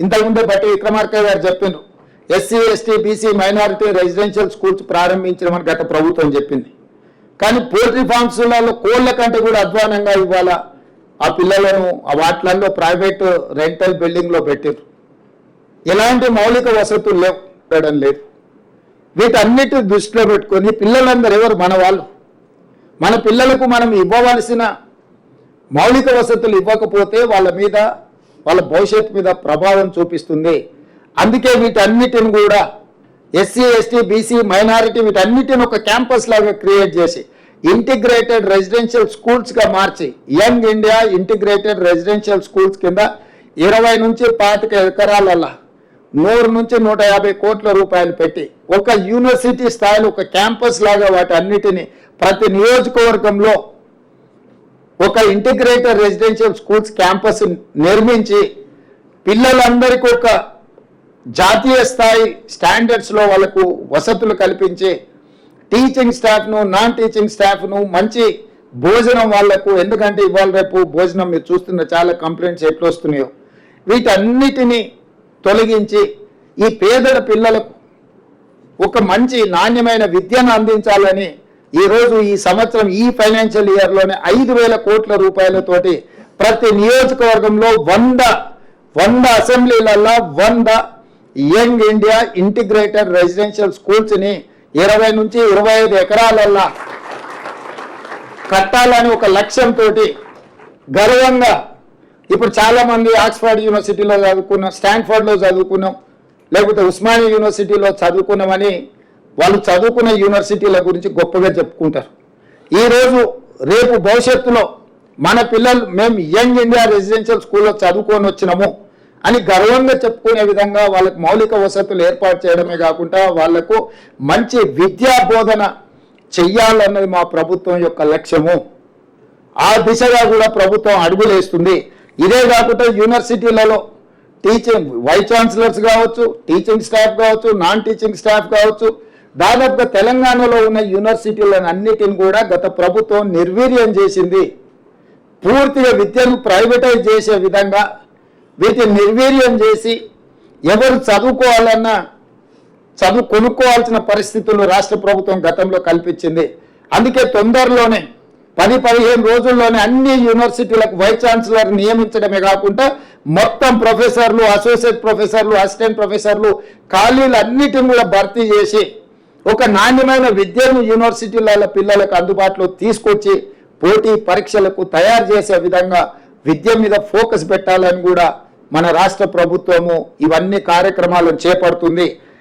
ఇంతకుముందే బట్టి విక్రమార్క గారు చెప్పారు, SC ST BC minority residential schools ప్రారంభించమని గత ప్రభుత్వం చెప్పింది. కానీ పోల్ట్రీ ఫార్మ్స్లలో కోళ్ల కంటే కూడా అధ్వానంగా ఇవాళ ఆ పిల్లలను వాటిలలో ప్రైవేట్ రెంటల్ బిల్డింగ్లో పెట్టారు. ఎలాంటి మౌలిక వసతులు లేదు. వీటన్నిటి దృష్టిలో పెట్టుకొని పిల్లలందరూ ఎవరు మన వాళ్ళు, మన పిల్లలకు మనం ఇవ్వవలసిన మౌలిక వసతులు ఇవ్వకపోతే వాళ్ళ మీద వాళ్ళ భవిష్యత్తు మీద ప్రభావం చూపిస్తుంది. అందుకే వీటన్నిటిని కూడా ఎస్సీ ఎస్టీ బీసీ మైనారిటీ వీటన్నిటిని ఒక క్యాంపస్ లాగా క్రియేట్ చేసి ఇంటిగ్రేటెడ్ రెసిడెన్షియల్ స్కూల్స్గా మార్చి young India integrated residential schools కింద 20 నుంచి 25 ఎకరాలల్లా 100 నుంచి 150 కోట్ల రూపాయలు పెట్టి ఒక యూనివర్సిటీ స్థాయిలో ఒక క్యాంపస్ లాగా వాటి అన్నిటిని ప్రతి నియోజకవర్గంలో ఒక ఇంటిగ్రేటెడ్ రెసిడెన్షియల్ స్కూల్స్ క్యాంపస్ నిర్మించి పిల్లలందరికీ ఒక జాతీయ స్థాయి స్టాండర్డ్స్లో వాళ్ళకు వసతులు కల్పించి టీచింగ్ స్టాఫ్ను నాన్ టీచింగ్ స్టాఫ్ను మంచి భోజనం వాళ్లకు, ఎందుకంటే ఇవాళ రేపు భోజనం మీరు చూస్తున్న చాలా కంప్లైంట్స్ ఎట్లా వస్తున్నాయో వీటన్నిటినీ తొలగించి ఈ పేదల పిల్లలకు ఒక మంచి నాణ్యమైన విద్యను అందించాలని ఈరోజు ఈ సంవత్సరం ఈ ఫైనాన్షియల్ ఇయర్లోనే 5,000 కోట్ల రూపాయలతోటి ప్రతి నియోజకవర్గంలో 100 అసెంబ్లీలలో 100 యంగ్ ఇండియా ఇంటిగ్రేటెడ్ రెసిడెన్షియల్ స్కూల్స్ని 20 నుంచి 25 ఎకరాలల్లా కట్టాలని ఒక లక్ష్యంతో గర్వంగా ఇప్పుడు చాలామంది ఆక్స్ఫర్డ్ యూనివర్సిటీలో చదువుకున్నాం, స్టాన్ఫర్డ్లో చదువుకున్నాం, లేకపోతే ఉస్మానియా యూనివర్సిటీలో చదువుకున్నామని వాళ్ళు చదువుకున్న యూనివర్సిటీల గురించి గొప్పగా చెప్పుకుంటారు. ఈరోజు రేపు భవిష్యత్తులో మన పిల్లలు మేము యంగ్ ఇండియా రెసిడెన్షియల్ స్కూల్లో చదువుకొని వచ్చినాము అని గర్వంగా చెప్పుకునే విధంగా వాళ్ళకు మౌలిక వసతులు ఏర్పాటు చేయడమే కాకుండా వాళ్లకు మంచి విద్యా బోధన చెయ్యాలన్నది మా ప్రభుత్వం యొక్క లక్ష్యము. ఆ దిశగా కూడా ప్రభుత్వం అడుగులేస్తుంది. ఇదే కాకుండా యూనివర్సిటీలలో టీచింగ్ వైస్ ఛాన్సలర్స్ కావచ్చు, టీచింగ్ స్టాఫ్ కావచ్చు, నాన్ టీచింగ్ స్టాఫ్ కావచ్చు, దాదాపుగా తెలంగాణలో ఉన్న యూనివర్సిటీలను అన్నిటిని కూడా గత ప్రభుత్వం నిర్వీర్యం చేసింది. పూర్తిగా విద్యను ప్రైవేటైజ్ చేసే విధంగా వీటిని నిర్వీర్యం చేసి ఎవరు చదువుకోవాలన్నా కొనుక్కోవాల్సిన పరిస్థితులు రాష్ట్ర ప్రభుత్వం గతంలో కల్పించింది. అందుకే తొందరలోనే 10-15 రోజుల్లోనే అన్ని యూనివర్సిటీలకు వైస్ ఛాన్సలర్ నియమించడమే కాకుండా మొత్తం ప్రొఫెసర్లు, అసోసియేట్ ప్రొఫెసర్లు, అసిస్టెంట్ ప్రొఫెసర్లు ఖాళీలు అన్నిటిని కూడా భర్తీ చేసి ఒక నాణ్యమైన విద్యను యూనివర్సిటీల పిల్లలకు అందుబాటులో తీసుకొచ్చి పోటీ పరీక్షలకు తయారు చేసే విధంగా విద్య మీద ఫోకస్ పెట్టాలని కూడా మన రాష్ట్ర ప్రభుత్వము ఇవన్నీ కార్యక్రమాలను చేపడుతుంది.